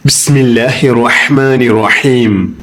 بسم الله الرحمن الرحيم.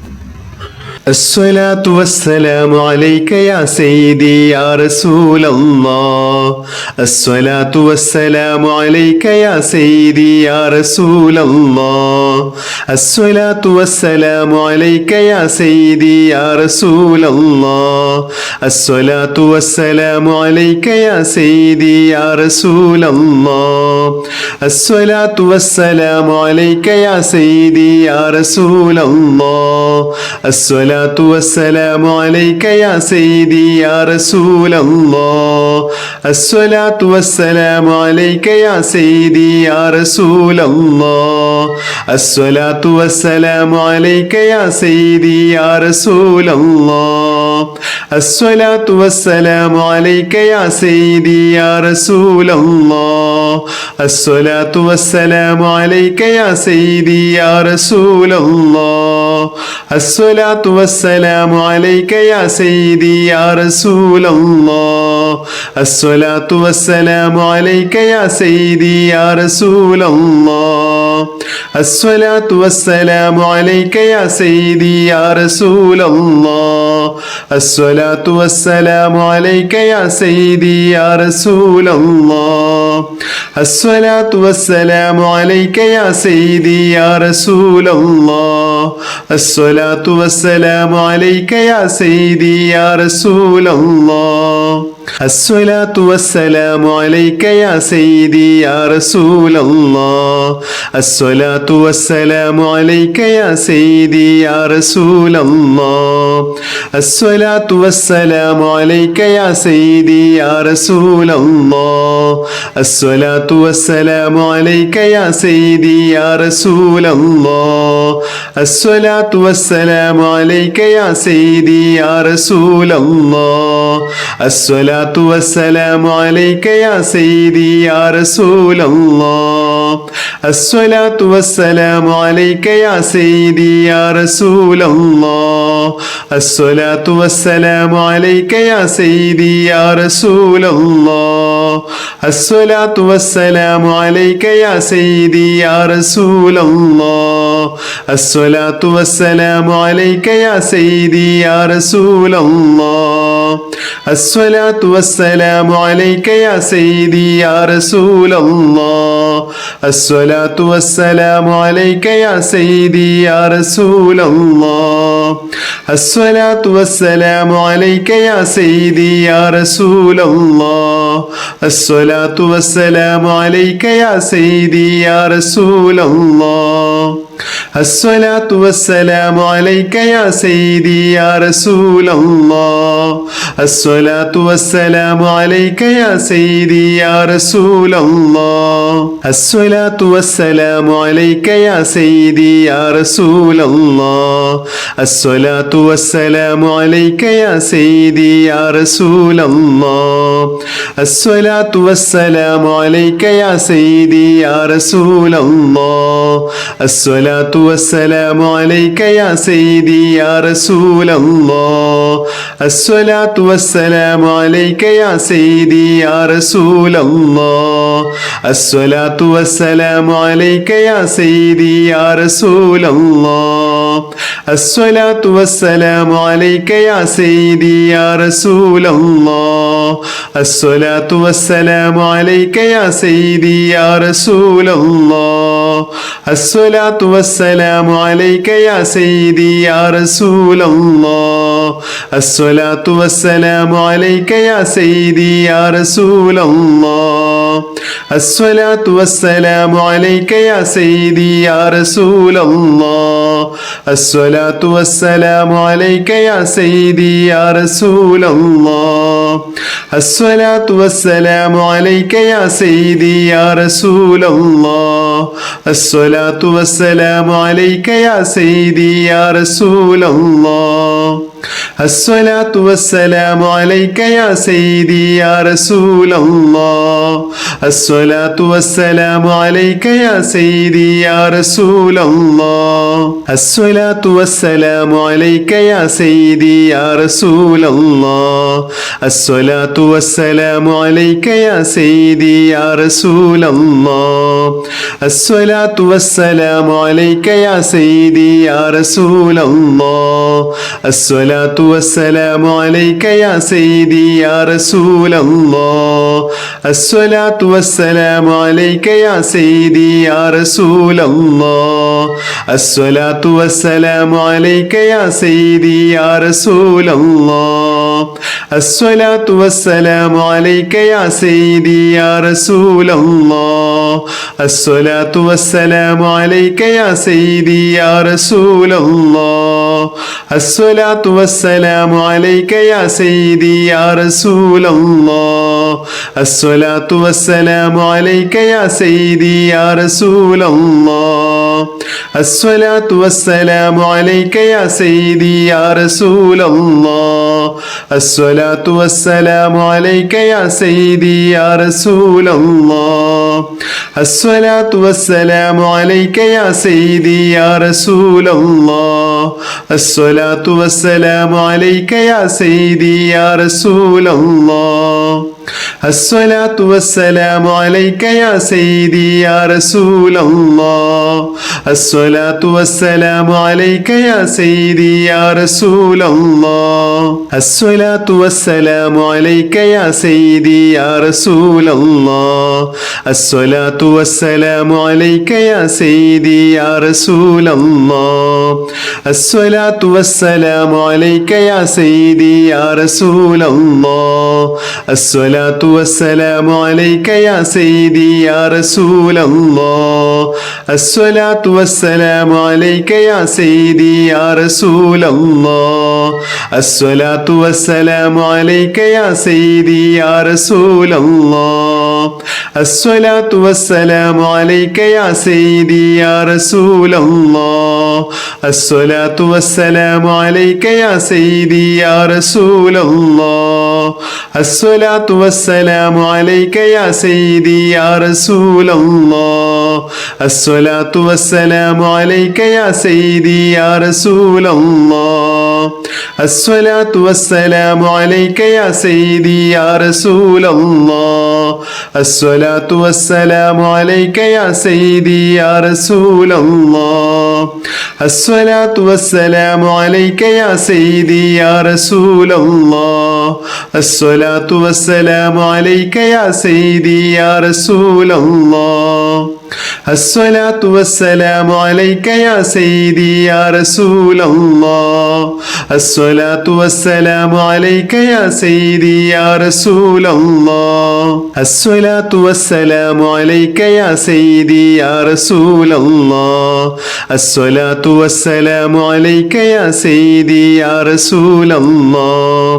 الصلاة والسلام عليك يا سيدي يا رسول الله. الصلاة والسلام عليك يا سيدي يا رسول الله. الصلاة والسلام عليك يا سيدي يا رسول الله. الصلاة والسلام عليك يا سيدي يا رسول الله. الصلاة والسلام عليك يا سيدي يا رسول الله. الصلاة والسلام عليك يا سيدي يا رسول الله. الصلاة والسلام عليك يا سيدي يا رسول الله. الصلاة والسلام عليك يا سيدي يا رسول الله. الصلاة والسلام عليك يا سيدي يا رسول الله. الصلاة والسلام عليك يا سيدي يا رسول الله. الصلاة والسلام عليك يا سيدي يا رسول الله. الصلاة والسلام عليك يا سيدي يا رسول الله. الصلاة والسلام عليك يا سيدي يا رسول الله. الصلاة والسلام عليك يا سيدي يا رسول الله. الصلاة والسلام عليك يا سيدي يا رسول الله. الصلاة والسلام عليك يا سيدي يا رسول الله. الصلاة والسلام عليك يا سيدي يا رسول الله. الصلاة والسلام عليك يا سيدي يا رسول الله. الصلاة والسلام عليك يا سيدي يا رسول الله. الصلاة والسلام عليك يا سيدي يا رسول الله. الصلاة والسلام عليك يا سيدي يا رسول الله. الصلاة والسلام عليك يا سيدي يا رسول الله. الصلاة والسلام عليك يا سيدي يا رسول الله. الصلاة والسلام عليك يا سيدي يا رسول الله. الصلاة والسلام عليك يا سيدي يا رسول الله. الصلاة والسلام عليك يا سيدي يا رسول الله. الصلاة والسلام عليك يا سيدي يا رسول الله. الصلاة والسلام عليك يا سيدي يا رسول الله. الصلاة والسلام عليك يا سيدي يا رسول الله. الصلاة والسلام عليك يا سيدي يا رسول الله. الصلاة والسلام عليك يا سيدي يا رسول الله. الصلاة والسلام عليك يا سيدي يا رسول الله. الصلاة والسلام عليك يا سيدي يا رسول الله. الصلاة والسلام عليك يا سيدي يا رسول الله. الصلاة والسلام عليك يا سيدي يا رسول الله. الصلاة والسلام عليك يا سيدي يا رسول الله. الصلاة والسلام عليك يا سيدي يا رسول الله. الصلاة والسلام عليك يا سيدي يا رسول الله. الصلاة والسلام عليك يا سيدي يا رسول الله. الصلاة والسلام عليك يا سيدي يا رسول الله. الصلاة والسلام عليك يا سيدي يا رسول الله. الصلاة والسلام عليك يا سيدي يا رسول الله. الصلاة والسلام عليك يا سيدي يا رسول الله. الصلاة والسلام عليك يا سيدي يا رسول الله. الصلاة والسلام عليك يا سيدي يا رسول الله. الصلاة والسلام عليك يا سيدي يا رسول الله. അസ്സലാത്തു വസ്സലാമു അലൈക യാ സയ്യിദി യാ റസൂലല്ലാഹ് അസ്സലാത്തു വസ്സലാമു അലൈക യാ സയ്യിദി യാ റസൂലല്ലാഹ് അസ്സലാത്തു വസ്സലാമു അലൈക യാ സയ്യിദി യാ റസൂലല്ലാഹ് അസ്സലാത്തു വസ്സലാമു അലൈക യാ സയ്യിദി യാ റസൂലല്ലാഹ് അസ്സലാത്തു വസ്സലാമു അലൈക യാ സയ്യിദി യാ റസൂലല്ലാഹ് അസ്സലാത്തു വസ്സലാമു അലൈക യാ സയ്യിദി യാ റസൂലല്ലാഹ് അസ്സലാത്തു വസ്സലാമു അലൈക യാ സയ്യിദി യാ റസൂലല്ലാഹ് അസ്സലാത്തു വസ്സലാമു അലൈക യാ സയ്യിദി യാ റസൂലല്ലാഹ് അസ്സലാത്തു വസ്സലാമു അലൈക യാ സയ്യിദി യാ റസൂലല്ലാഹ് അസ്സലാത്തു വസ്സലാമു അലൈക യാ സയ്യിദി യാ റസൂലല്ലാഹ് അസ്സലാത്തു വസ്സലാമു അലൈക യാ സയ്യിദി യാ റസൂലല്ലാഹ് അസ്സലാത്തു വസ്സലാമു അലൈക യാ സയ്യിദി യാ റസൂലല്ലാഹ് അസ്സലാത്തു വസ്സലാമു അലൈക യാ സയ്യിദി യാ റസൂലല്ലാഹ് അസ്സലാത്തു വസ്സലാമു അലൈക യാ സയ്യിദി യാ റസൂലല്ലാഹ് അസ്സലാത്തു വസ്സലാമു അലൈക യാ സയ്യിദി യാ റസൂലല്ലാഹ് അസ്സലാത്തു വസ്സലാമു അലൈക യാ സയ്യിദി യാ റസൂലല്ലാഹ് അസ്സലാത്തു വസ്സലാമു അലൈക യാ സയ്യിദി യാ റസൂലല്ലാഹ് അസ്സലാത്തു വസ്സലാമു അലൈക യാ സയ്യിദി യാ റസൂലല്ലാഹ് അസ്സലാത്തു വസ്സലാമു അലൈക യാ സയ്യിദി യാ റസൂലല്ലാഹ് അസ്സലാത്തു വസ്സലാമു അലൈക യാ സയ്യിദി യാ റസൂലല്ലാഹ് അസ്സലാത്തു വസ്സലാമു അലൈക യാ സയ്യിദി യാ റസൂലല്ലാഹ് അസ്സലാത്തു വസ്സലാമു അലൈക യാ സയ്യിദി യാ റസൂലല്ലാഹ് അസ്സലാത്തു വസ്സലാമു അലൈക യാ സയ്യിദി യാ റസൂലല്ലാഹ് അസ്സലാത്തു വസ്സലാമു അലൈക യാ സയ്യിദി യാ റസൂലല്ലാഹ് അസ്സലാത്തു വസ്സലാമു അലൈക യാ സയ്യിദി യാ റസൂലല്ലാഹ് അസ്സലാത്തു വസ്സലാമു അലൈക യാ സയ്യിദി യാ റസൂലല്ലാഹ് അസ്സലാത്തു വസ്സലാമു അലൈക യാ സയ്യിദി യാ റസൂലല്ലാഹ് അസ്സലാത്തു വസ്സലാമു അലൈക യാ സയ്യിദി യാ റസൂലല്ലാഹ് അസ്സലാത്തു വസ്സലാമു അലൈക യാ സയ്യിദി യാ റസൂലല്ലാഹ് അസ്സലാത്തു വസ്സലാമു അലൈക യാ സയ്യിദി യാ റസൂലല്ലാഹ് അസ്സലാത്തു വസ്സലാമു അലൈക യാ സയ്യിദി യാ റസൂലല്ലാഹ് അസ്സലാത്തു വസ്സലാമു അലൈക യാ സയ്യിദി യാ റസൂലല്ലാഹ് അസ്സലാത്തു വസ്സലാമു അലൈക യാ സയ്യിദി യാ റസൂലല്ലാഹ് അസ്സലാത്തു വസ്സലാമു അലൈക യാ സയ്യിദി യാ റസൂലല്ലാഹ് അസ്സലാത്തു വസ്സലാമു അലൈക യാ സയ്യിദി യാ റസൂലല്ലാഹ് അസ്സലാത്തു വസ്സലാമു അലൈക യാ സയ്യിദി യാ റസൂലല്ലാഹ്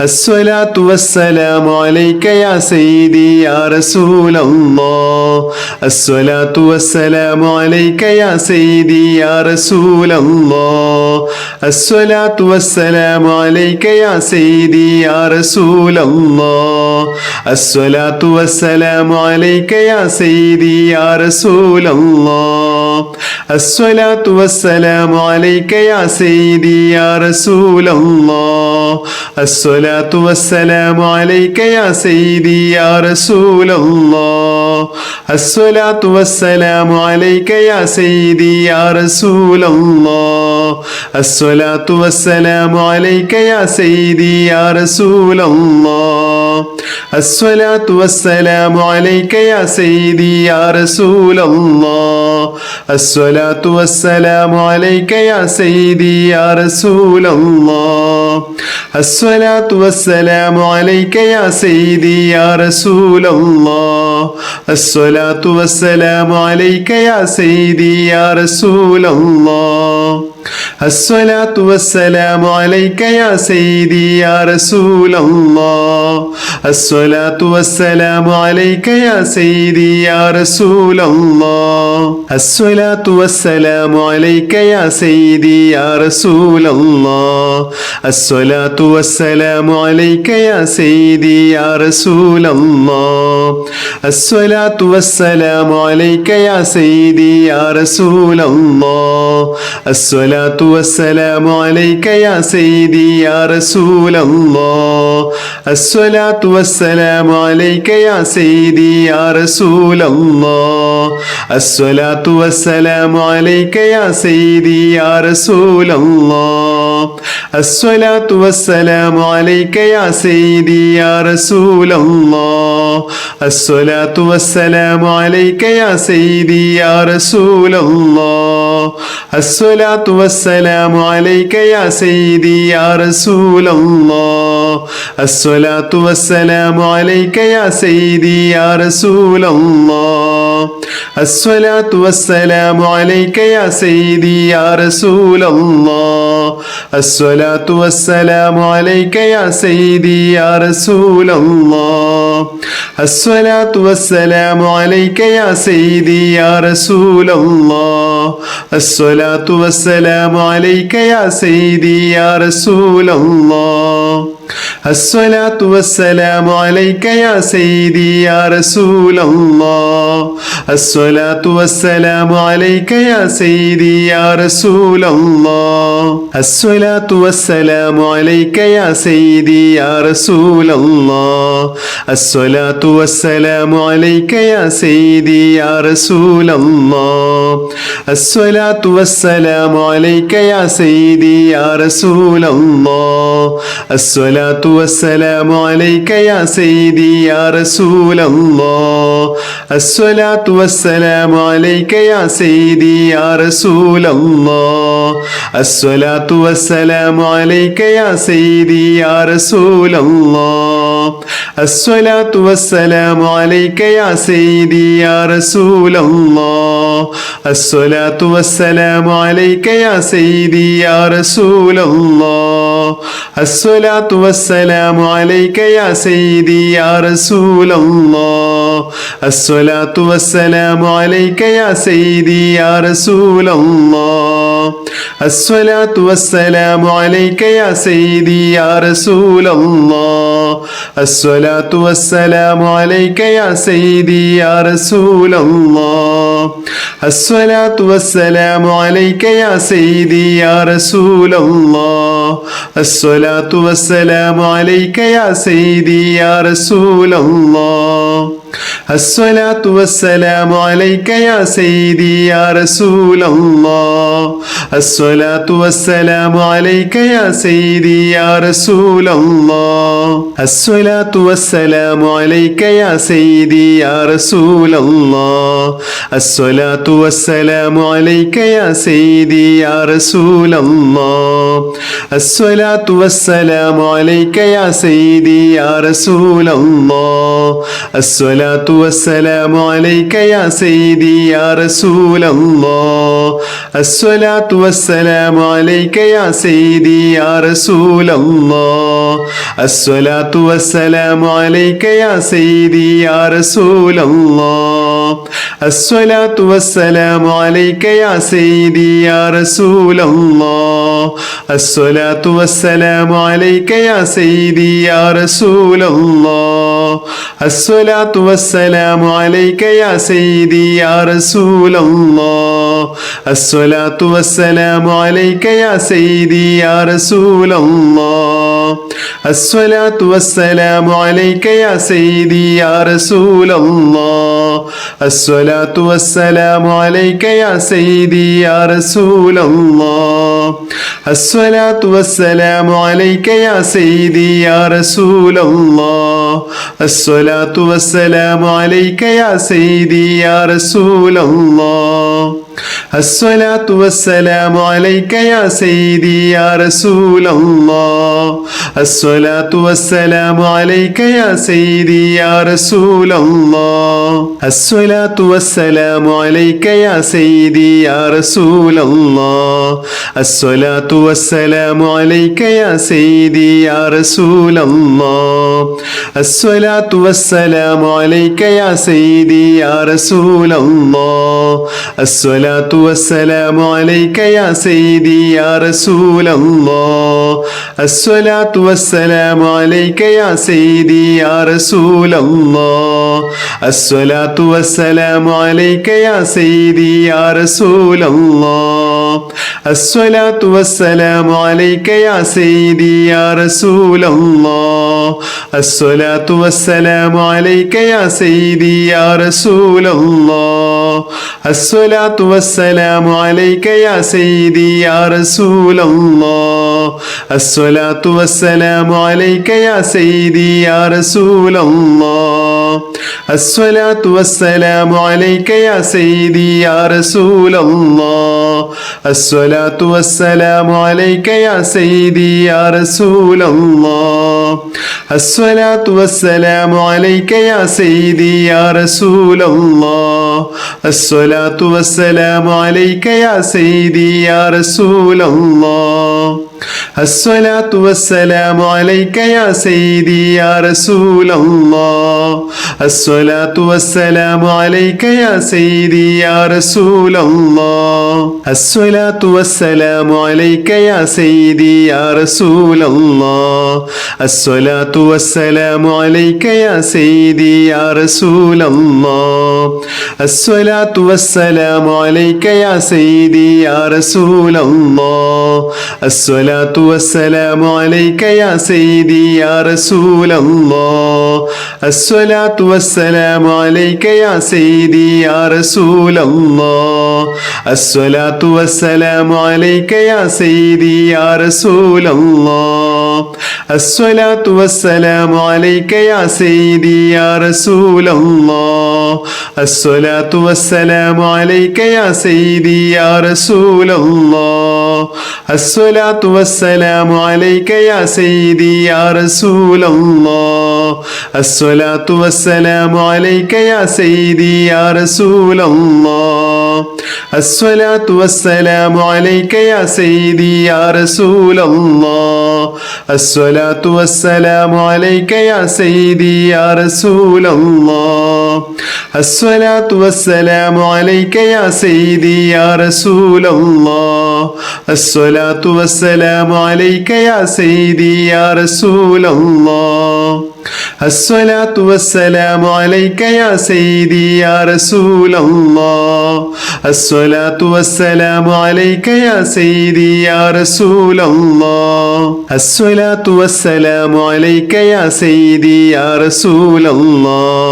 അസ്സലാത്തു വസ്സലാമു അലൈക യാ സയ്യിദി യാ റസൂലല്ലാഹ് അസ്സലാത്തു വസ്സലാമു അലൈക യാ സയ്യിദി യാ റസൂലല്ലാഹ് അസ്സലാത്തു വസ്സലാമു അലൈക യാ സയ്യിദി യാ റസൂലല്ലാഹ് അസ്സലാത്തു വസ്സലാമു അലൈക യാ സയ്യിദി യാ റസൂലല്ലാഹ് അസ്സലാത്തു വസ്സലാമു അലൈക യാ സയ്യിദി യാ റസൂലല്ലാഹ് അസ്സലാത്തു വസ്സലാമു അലൈക യാ സയ്യിദി യാ റസൂലല്ലാഹ് അസ്സലാത്തു വസ്സലാമു അലൈക യാ സയ്യിദി യാ റസൂലല്ലാഹ് അസ്സലാത്തു വസ്സലാമു അലൈക യാ സയ്യിദി യാ റസൂലല്ലാഹ് അസ്സലാത്തു വസ്സലാമു അലൈക യാ സയ്യിദി യാ റസൂലല്ലാഹ് അസ്സലാത്തു വസ്സലാമു അലൈക യാ സയ്യിദി യാ റസൂലല്ലാഹ് അസ്സലാത്തു വസ്സലാമു അലൈക യാ സയ്യിദി യാ റസൂലല്ലാഹ് الصلاة والسلام عليك يا سيدي يا رسول الله الصلاة والسلام عليك يا سيدي يا رسول الله الصلاة والسلام عليك يا سيدي يا رسول الله الصلاة والسلام عليك يا سيدي يا رسول الله الصلاة والسلام عليك يا سيدي يا رسول الله الصلاة والسلام عليك يا سيدي يا رسول الله الصلاة والسلام عليك يا سيدي يا رسول الله الصلاة والسلام عليك يا سيدي يا رسول الله الصلاة والسلام عليك يا سيدي يا رسول الله الصلاة والسلام عليك يا سيدي يا رسول الله الصلاة والسلام عليك يا سيدي يا رسول الله الصلاة والسلام عليك يا سيدي يا رسول الله الصلاة والسلام عليك يا سيدي يا رسول الله الصلاة والسلام عليك يا سيدي يا رسول الله الصلاة والسلام عليك يا سيدي يا رسول الله الصلاة والسلام عليك يا سيدي يا رسول الله الصلاة والسلام عليك يا سيدي يا رسول الله الصلاة والسلام عليك يا سيدي يا رسول الله الصلاة والسلام عليك يا سيدي يا رسول الله الصلاة والسلام عليك يا سيدي يا رسول الله الصلاة والسلام عليك يا سيدي يا رسول الله الصلاة والسلام عليك يا سيدي يا رسول الله الصلاة والسلام عليك يا سيدي يا رسول الله الصلاة والسلام عليك يا سيدي يا رسول الله الصلاة والسلام عليك يا سيدي يا رسول الله الصلاة والسلام عليك يا سيدي يا رسول الله الصلاة والسلام عليك يا سيدي يا رسول الله الصلاة والسلام عليك يا سيدي يا رسول الله الصلاة والسلام عليك يا سيدي يا رسول الله الصلاة والسلام عليك يا سيدي يا رسول الله الصلاة والسلام عليك يا سيدي يا رسول الله الصلاة والسلام عليك يا سيدي يا رسول الله الصلاة والسلام عليك يا سيدي يا رسول الله الصلاة والسلام عليك يا سيدي يا رسول الله الصلاة والسلام عليك يا سيدي يا رسول الله الصلاة والسلام عليك يا سيدي يا رسول الله الصلاة والسلام عليك يا سيدي يا رسول الله الصلاة والسلام عليك يا سيدي يا رسول الله الصلاة والسلام عليك يا سيدي يا رسول الله الصلاة والسلام عليك يا سيدي يا رسول الله الصلاة والسلام عليك يا سيدي يا رسول الله الصلاة والسلام عليك يا سيدي يا رسول الله الصلاة والسلام عليك يا سيدي يا رسول الله الصلاة والسلام عليك يا سيدي يا رسول الله الصلاة والسلام عليك يا سيدي يا رسول الله الصلاة والسلام عليك يا سيدي يا رسول الله الصلاة والسلام عليك يا سيدي يا رسول الله الصلاة والسلام عليك يا سيدي يا رسول الله الصلاة والسلام عليك يا سيدي يا رسول الله الصلاة والسلام عليك يا سيدي يا رسول الله الصلاة والسلام عليك يا سيدي يا رسول الله الصلاة والسلام عليك يا سيدي يا رسول الله الصلاة والسلام عليك يا سيدي يا رسول الله الصلاة والسلام عليك يا سيدي يا رسول الله الصلاة والسلام عليك يا سيدي يا رسول الله الصلاة والسلام عليك يا سيدي يا رسول الله الصلاة والسلام عليك يا سيدي يا رسول الله الصلاة والسلام عليك يا سيدي يا رسول الله الصلاة والسلام عليك يا سيدي يا رسول الله الصلاة والسلام عليك يا سيدي يا رسول الله الصلاة والسلام عليك يا سيدي يا رسول الله الصلاة والسلام عليك يا سيدي يا رسول الله الصلاة والسلام عليك يا سيدي يا رسول الله الصلاة والسلام عليك يا سيدي يا رسول الله الصلاة والسلام عليك يا سيدي يا رسول الله الصلاة والسلام عليك يا سيدي يا رسول الله الصلاة والسلام عليك يا سيدي يا رسول الله الصلاة والسلام عليك يا سيدي يا رسول الله الصلاة والسلام عليك يا سيدي يا رسول الله الصلاة والسلام عليك يا سيدي يا رسول الله الصلاة والسلام عليك يا سيدي يا رسول الله الصلاة والسلام عليك يا سيدي يا رسول الله الصلاة والسلام عليك يا سيدي يا رسول الله الصلاة والسلام عليك يا سيدي يا رسول الله الصلاة والسلام عليك يا سيدي يا رسول الله الصلاة والسلام عليك يا سيدي يا رسول الله الصلاة والسلام عليك يا سيدي يا رسول الله الصلاة والسلام عليك يا سيدي يا رسول الله الصلاة والسلام عليك يا سيدي يا رسول الله الصلاة والسلام عليك يا سيدي يا رسول الله الصلاة والسلام عليك يا سيدي يا رسول الله الصلاة والسلام عليك يا سيدي يا رسول الله الصلاة والسلام عليك يا سيدي يا رسول الله الصلاة والسلام عليك يا سيدي يا رسول الله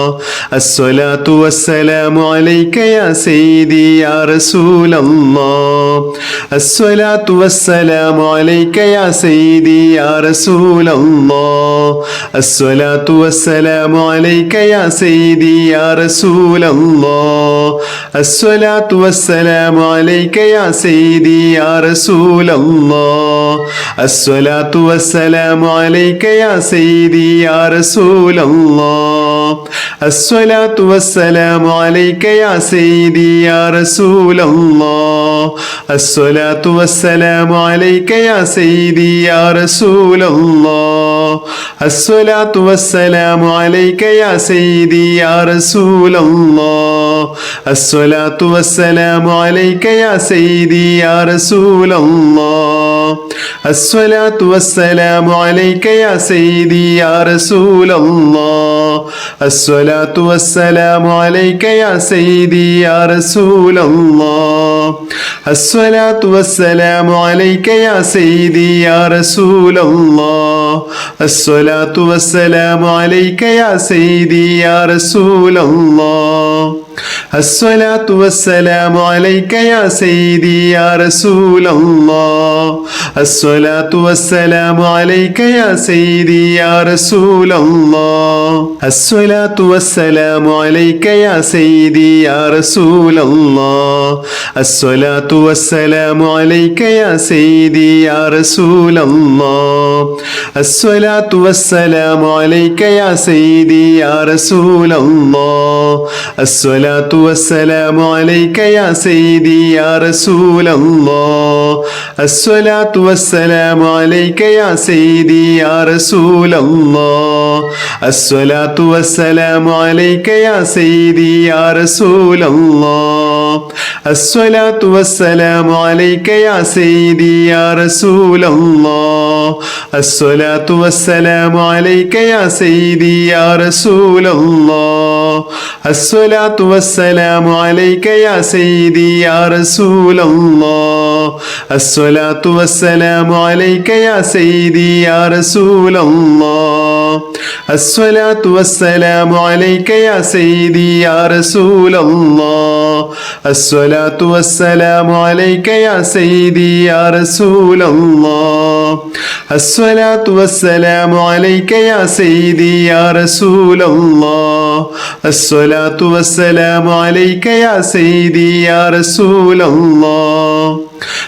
الصلاة والسلام عليك يا سيدي يا رسول الله الصلاة والسلام عليك يا سيدي يا رسول الله الصلاة والسلام عليك يا سيدي يا رسول الله الصلاة والسلام عليك يا سيدي يا رسول الله الصلاة والسلام عليك يا سيدي يا رسول الله الصلاة والسلام عليك يا سيدي يا رسول الله الصلاة والسلام عليك يا سيدي يا رسول الله الصلاة والسلام عليك يا سيدي يا رسول الله الصلاة والسلام عليك يا سيدي يا رسول الله الصلاة والسلام عليك يا سيدي يا رسول الله الصلاة والسلام عليك يا سيدي يا رسول الله الصلاة والسلام عليك يا سيدي يا رسول الله الصلاة والسلام عليك يا سيدي يا رسول الله الصلاة والسلام عليك يا سيدي يا رسول الله الصلاة والسلام عليك يا سيدي يا رسول الله الصلاة والسلام عليك يا سيدي يا رسول الله الصلاة والسلام عليك يا سيدي يا رسول الله الصلاة والسلام عليك يا سيدي يا رسول الله الصلاة والسلام عليك يا سيدي يا رسول الله الصلاة والسلام عليك يا سيدي يا رسول الله الصلاة والسلام عليك يا سيدي يا رسول الله الصلاة والسلام عليك يا سيدي يا رسول الله الصلاة والسلام عليك يا سيدي يا رسول الله الصلاة والسلام عليك يا سيدي يا رسول الله الصلاة والسلام عليك يا سيدي يا رسول الله الصلاة والسلام عليك يا سيدي يا رسول الله الصلاة والسلام عليك يا سيدي يا رسول الله الصلاة والسلام عليك يا سيدي يا رسول الله الصلاة والسلام عليك يا سيدي يا رسول الله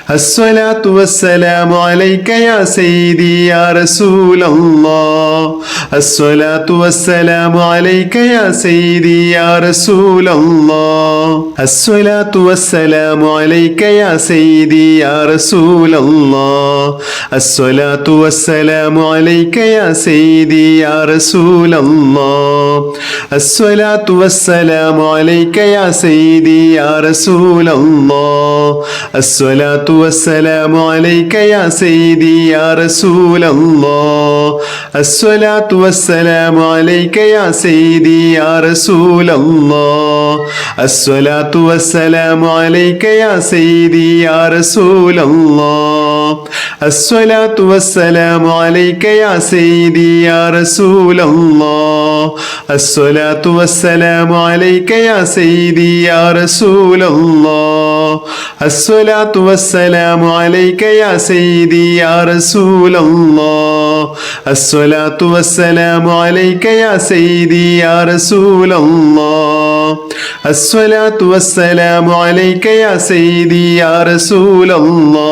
الصلاة والسلام عليك يا سيدي يا رسول الله الصلاة والسلام عليك يا سيدي يا رسول الله الصلاة والسلام عليك يا سيدي يا رسول الله الصلاة والسلام عليك يا سيدي يا رسول الله الصلاة والسلام عليك يا سيدي يا رسول الله الصلاة والسلام عليك يا سيدي يا رسول الله الصلاة والسلام عليك يا سيدي يا رسول الله الصلاة والسلام عليك يا سيدي يا رسول الله الصلاة والسلام عليك يا سيدي يا رسول الله الصلاة والسلام عليك يا سيدي يا رسول الله الصلاة والسلام عليك يا سيدي يا رسول الله الصلاة والسلام عليك يا سيدي يا رسول الله الصلاة والسلام عليك يا سيدي يا رسول الله الصلاة والسلام عليك يا سيدي يا رسول الله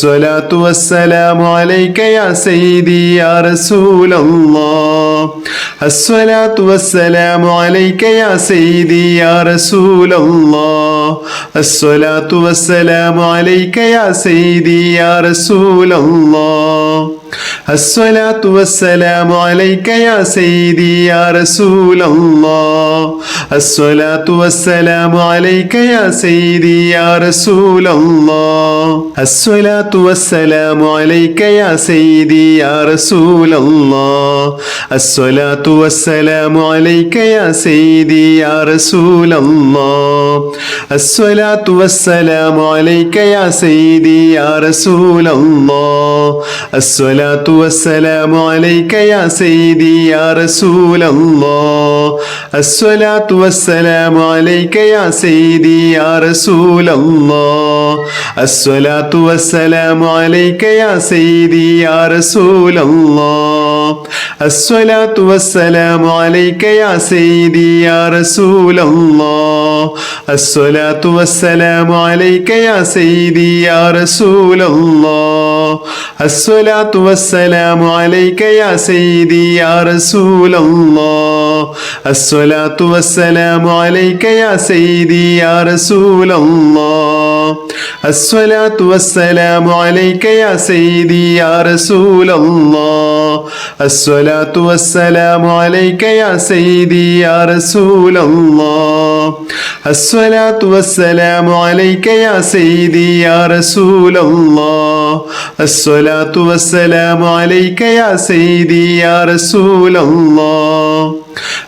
الصلاة والسلام عليك يا سيدي يا رسول الله الصلاة والسلام عليك يا سيدي يا رسول الله الصلاة والسلام عليك يا سيدي يا رسول الله الصلاة والسلام عليك يا سيدي يا رسول الله الصلاة والسلام عليك يا سيدي يا رسول الله الصلاة والسلام عليك يا سيدي يا رسول الله الصلاة والسلام عليك يا سيدي يا رسول الله الصلاة والسلام عليك يا سيدي يا رسول الله الصلاة والسلام عليك يا سيدي يا رسول الله الصلاة والسلام عليك يا سيدي يا رسول الله الصلاة والسلام عليك يا سيدي يا رسول الله الصلاة والسلام عليك يا سيدي يا رسول الله الصلاة والسلام عليك يا سيدي يا رسول الله الصلاة والسلام عليك يا سيدي يا رسول الله الصلاة والسلام عليك يا سيدي يا رسول الله الصلاة والسلام عليك يا سيدي يا رسول الله الصلاة والسلام عليك يا سيدي يا رسول الله الصلاة والسلام عليك يا سيدي يا رسول الله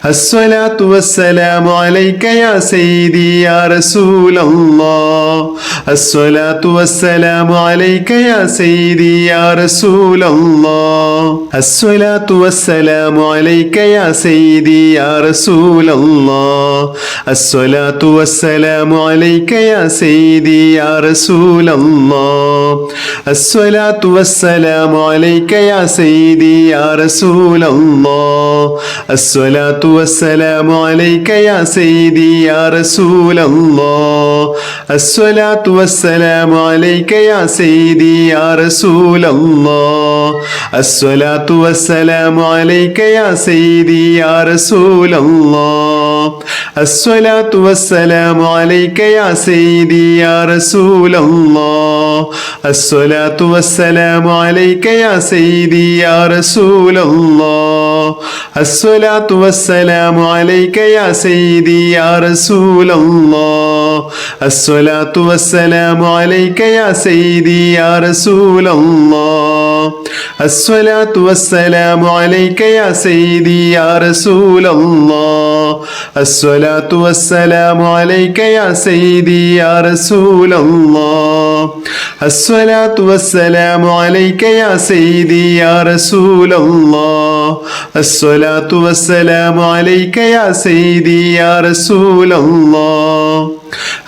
الصلاة والسلام عليك يا سيدي يا رسول الله الصلاة والسلام عليك يا سيدي يا رسول الله الصلاة والسلام عليك يا سيدي يا رسول الله الصلاة والسلام عليك يا سيدي يا رسول الله الصلاة والسلام عليك يا سيدي يا رسول الله الصلاة والسلام عليك يا سيدي يا رسول الله الصلاة والسلام عليك يا سيدي يا رسول الله الصلاة والسلام عليك يا سيدي يا رسول الله الصلاة والسلام عليك يا سيدي يا رسول الله الصلاة والسلام عليك يا سيدي يا رسول الله الصلاة والسلام عليك يا سيدي يا رسول الله الصلاة والسلام عليك يا سيدي يا رسول الله الصلاة والسلام عليك يا سيدي يا رسول الله الصلاة والسلام عليك يا سيدي يا رسول الله الصلاة والسلام عليك يا سيدي يا رسول الله الصلاة والسلام عليك يا سيدي يا رسول الله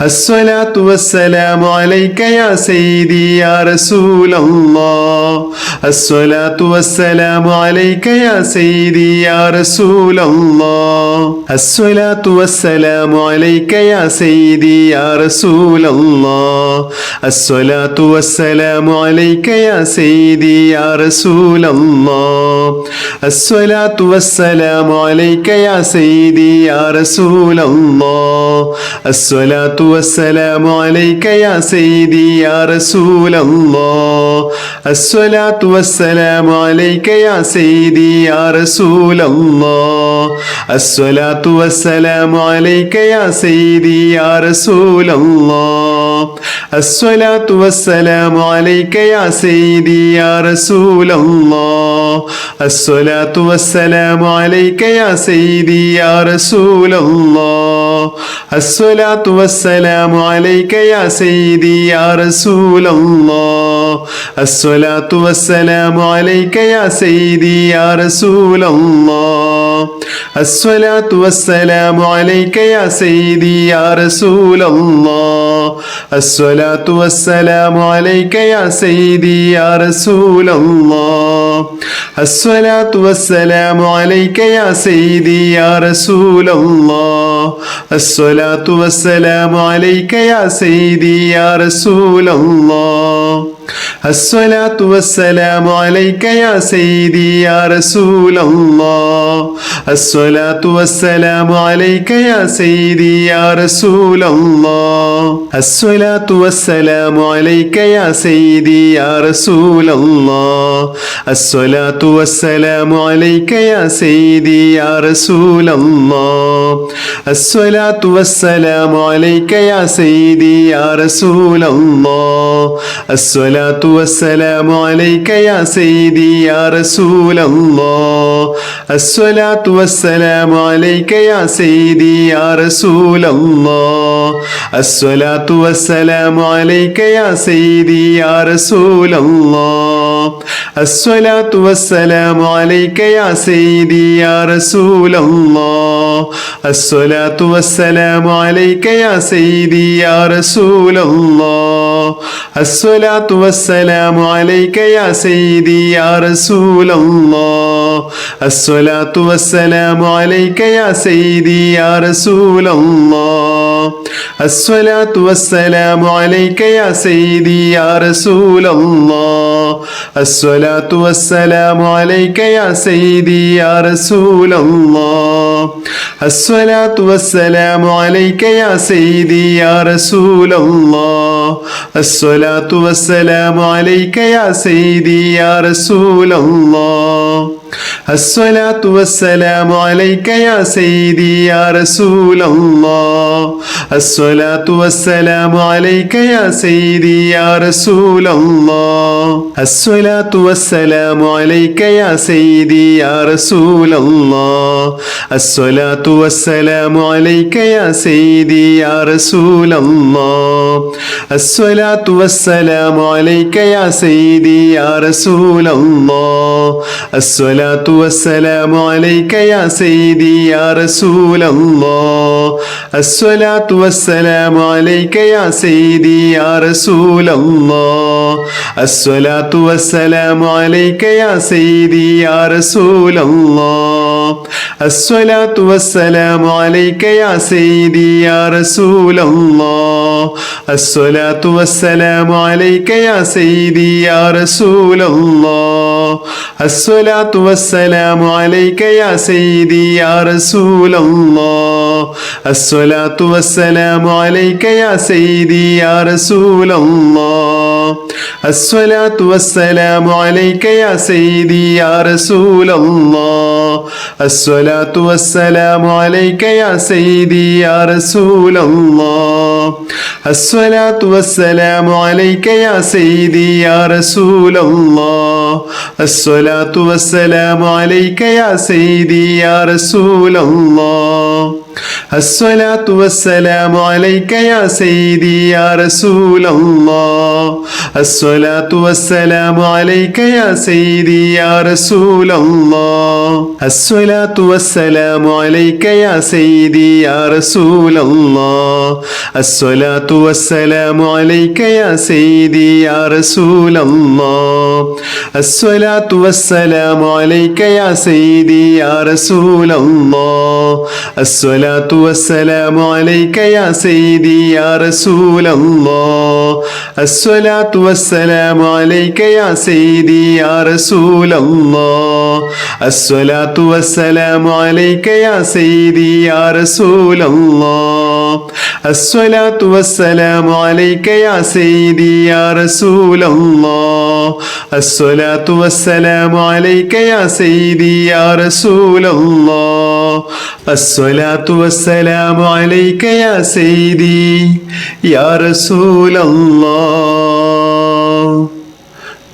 الصلاة والسلام عليك يا سيدي يا رسول الله الصلاة والسلام عليك يا سيدي يا رسول الله الصلاة والسلام عليك يا سيدي يا رسول الله الصلاة والسلام عليك يا سيدي يا رسول الله الصلاة والسلام عليك يا سيدي يا رسول الله الصلاة والسلام عليك يا سيدي يا رسول الله الصلاة والسلام عليك يا سيدي يا رسول الله الصلاة والسلام عليك يا سيدي يا رسول الله الصلاة والسلام عليك يا سيدي يا رسول الله الصلاة والسلام عليك يا سيدي يا رسول الله الصلاة والسلام عليك يا سيدي يا رسول الله الصلاة والسلام عليك يا سيدي يا رسول الله الصلاة والسلام عليك يا سيدي يا رسول الله الصلاة والسلام عليك يا سيدي يا رسول الله الصلاة والسلام عليك يا سيدي يا رسول الله الصلاة والسلام عليك يا سيدي يا رسول الله الصلاة والسلام عليك يا سيدي يا رسول الله الصلاة والسلام عليك يا سيدي يا رسول الله الصلاة والسلام عليك يا سيدي يا رسول الله الصلاة والسلام عليك يا سيدي يا رسول الله الصلاة والسلام عليك يا سيدي يا رسول الله الصلاة والسلام عليك يا سيدي يا رسول الله الصلاة والسلام عليك يا سيدي يا رسول الله الصلاة والسلام عليك يا سيدي يا رسول الله الصلاة والسلام عليك يا سيدي يا رسول الله الصلاة والسلام عليك يا سيدي يا رسول الله الصلاة والسلام عليك يا سيدي يا رسول الله الصلاة والسلام عليك يا سيدي يا رسول الله الصلاة والسلام عليك يا سيدي يا رسول الله الصلاة والسلام عليك يا سيدي يا رسول الله الصلاة والسلام عليك يا سيدي يا رسول الله الصلاة والسلام عليك يا سيدي يا رسول الله الصلاة والسلام عليك يا سيدي يا رسول الله. الصلاة والسلام عليك يا سيدي يا رسول الله. الصلاة والسلام عليك يا سيدي يا رسول الله. الصلاة والسلام عليك يا سيدي يا رسول الله. الصلاة والسلام عليك يا سيدي يا رسول الله. الصلاة والسلام عليك يا سيدي يا رسول الله. الصلاة والسلام عليك يا سيدي يا رسول الله. الصلاة والسلام عليك يا سيدي يا رسول الله. الصلاة والسلام عليك يا سيدي يا رسول الله. الصلاة والسلام عليك يا سيدي يا رسول الله. الصلاة والسلام عليك يا سيدي يا رسول الله. الصلاة والسلام عليك يا سيدي يا رسول الله. الصلاة والسلام عليك يا سيدي يا رسول الله. الصلاة والسلام عليك يا سيدي يا رسول الله. الصلاة والسلام عليك يا سيدي يا رسول الله. الصلاة والسلام عليك يا سيدي يا رسول الله. الصلاة والسلام عليك يا سيدي يا رسول الله. الصلاة والسلام عليك يا سيدي يا رسول الله. الصلاة والسلام عليك يا سيدي يا رسول الله. الصلاة والسلام عليك يا سيدي يا رسول الله. الصلاة والسلام عليك يا سيدي يا رسول الله. الصلاة والسلام عليك يا سيدي يا رسول الله. الصلاة والسلام عليك يا سيدي يا رسول الله. الصلاة والسلام عليك يا سيدي يا رسول الله. الصلاة والسلام عليك يا سيدي يا رسول الله. الصلاة والسلام عليك يا سيدي يا رسول الله. الصلاة والسلام عليك يا سيدي يا رسول الله.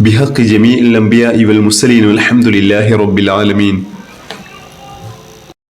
بحق جميع الأنبياء والمرسلين والحمد لله رب العالمين.